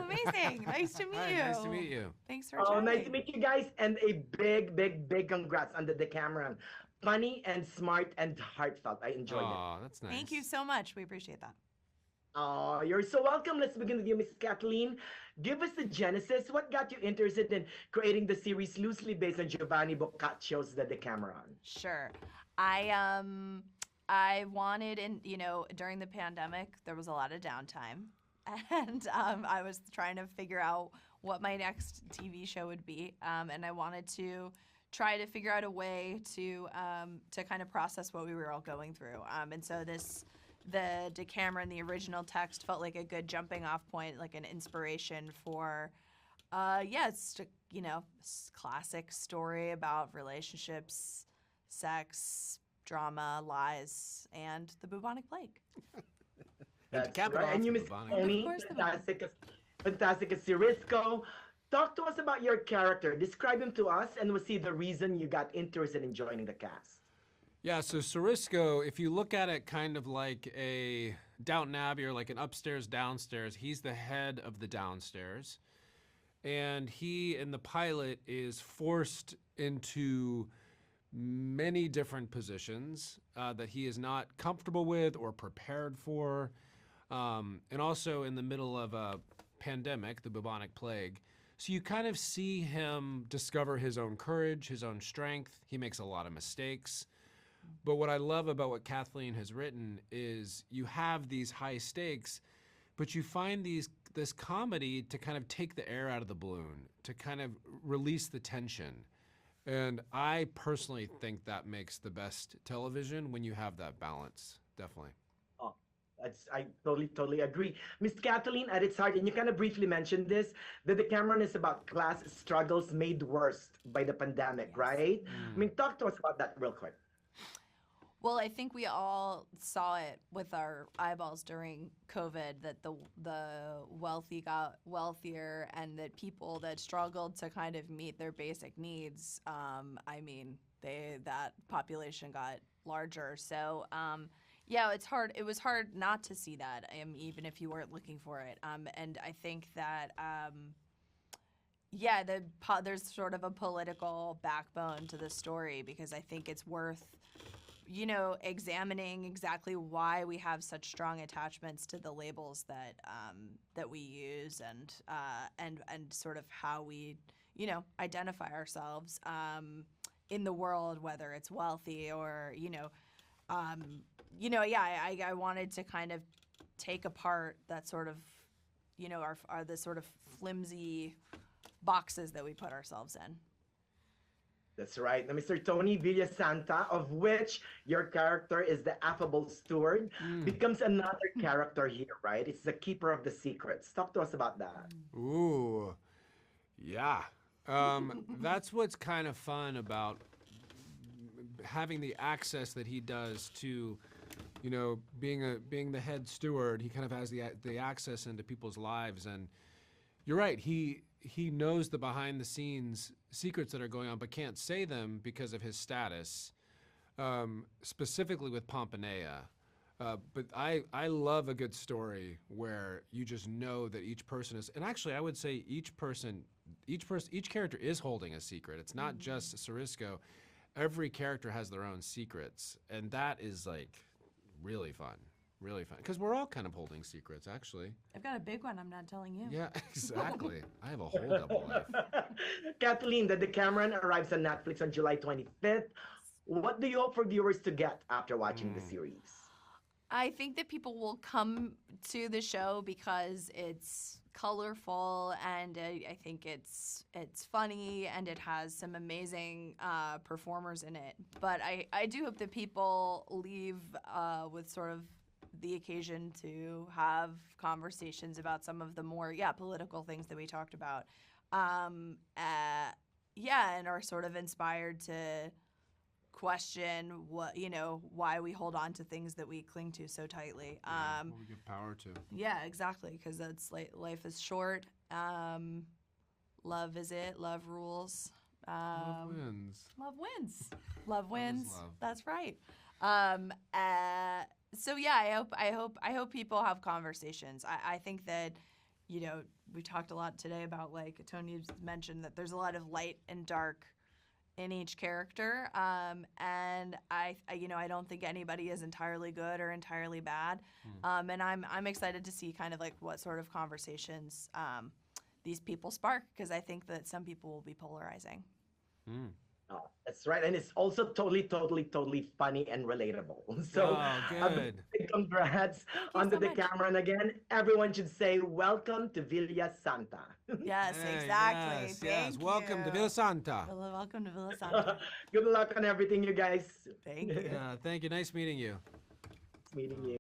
amazing. Nice to meet Hi, you. nice to meet you. Thanks for Oh, joining. nice to meet you guys, and a big congrats on the Decameron. Funny and smart and heartfelt. I enjoyed it. Oh, that's nice. Thank you so much. We appreciate that. Oh, you're so welcome. Let's begin with you, Miss Kathleen. Give us the genesis. What got you interested in creating the series loosely based on Giovanni Boccaccio's The Decameron? Sure. I wanted, during the pandemic, there was a lot of downtime. And I was trying to figure out what my next TV show would be. And I wanted to try to figure out a way to kind of process what we were all going through. And so the Decameron, the original text, felt like a good jumping off point, like an inspiration for, it's, classic story about relationships, sex, drama, lies, and the bubonic plague. That's cap it right. off And you, with Miss Bonnie. Tony, Of course, the fantastic as Sirisco. Talk to us about your character. Describe him to us, and we'll see the reason you got interested in joining the cast. Yeah, so Sirisco, if you look at it kind of like a Downton Abbey or like an upstairs, downstairs, he's the head of the downstairs. And he, in the pilot, is forced into many different positions that he is not comfortable with or prepared for. And also in the middle of a pandemic, the bubonic plague. So you kind of see him discover his own courage, his own strength. He makes a lot of mistakes. But what I love about what Kathleen has written is you have these high stakes, but you find this comedy to kind of take the air out of the balloon, to kind of release the tension. And I personally think that makes the best television when you have that balance, definitely. Oh, I totally agree. Miss Kathleen, at its heart, and you kind of briefly mentioned this, that the Decameron is about class struggles made worse by the pandemic, right? I mean, talk to us about that real quick. Well, I think we all saw it with our eyeballs during COVID that the wealthy got wealthier and that people that struggled to kind of meet their basic needs, that population got larger. So, it's hard. It was hard not to see that, even if you weren't looking for it. And I think that, there's sort of a political backbone to the story because I think it's worth examining exactly why we have such strong attachments to the labels that we use and sort of how we identify ourselves in the world, whether it's wealthy or I wanted to kind of take apart that sort of are the sort of flimsy boxes that we put ourselves in. That's right. Now, Mr. Tony Villasanta, of which your character is the affable steward, becomes another character here, right? It's the keeper of the secrets. Talk to us about that. Ooh, yeah. That's what's kind of fun about having the access that he does to, being the head steward. He kind of has the access into people's lives, and you're right. He knows the behind the scenes secrets that are going on, but can't say them because of his status. Specifically with Pompanea. But I love a good story where you just know that each person is, and actually I would say each character is holding a secret. It's not just Sirisco. Every character has their own secrets, and that is like really fun. Really fun. Because we're all kind of holding secrets, actually. I've got a big one I'm not telling you. Yeah, exactly. I have a whole double life. Kathleen, the Decameron arrives on Netflix on July 25th. What do you hope for viewers to get after watching the series? I think that people will come to the show because it's colorful and I think it's funny and it has some amazing performers in it. But I do hope that people leave with sort of the occasion to have conversations about some of the more political things that we talked about, and are sort of inspired to question why we hold on to things that we cling to so tightly. What we give power to. Yeah, exactly, because that's life is short. Love is it. Love rules. Love wins. Love wins. Love wins. love. That's right. So yeah, I hope people have conversations. I think that, we talked a lot today about, like, Tony mentioned that there's a lot of light and dark in each character, and I don't think anybody is entirely good or entirely bad, and I'm excited to see kind of like what sort of conversations these people spark, because I think that some people will be polarizing. Oh, that's right. And it's also totally funny and relatable. So, good. big congrats Thank you on the so much. Decameron again. Everyone should say, welcome to Villa Santa. Yes, Hey, exactly. Yes, Thank yes. Welcome to you. Villa Santa. Welcome to Villa Santa. Good luck on everything, you guys. Thank you. Thank you. Nice meeting you. Meeting you.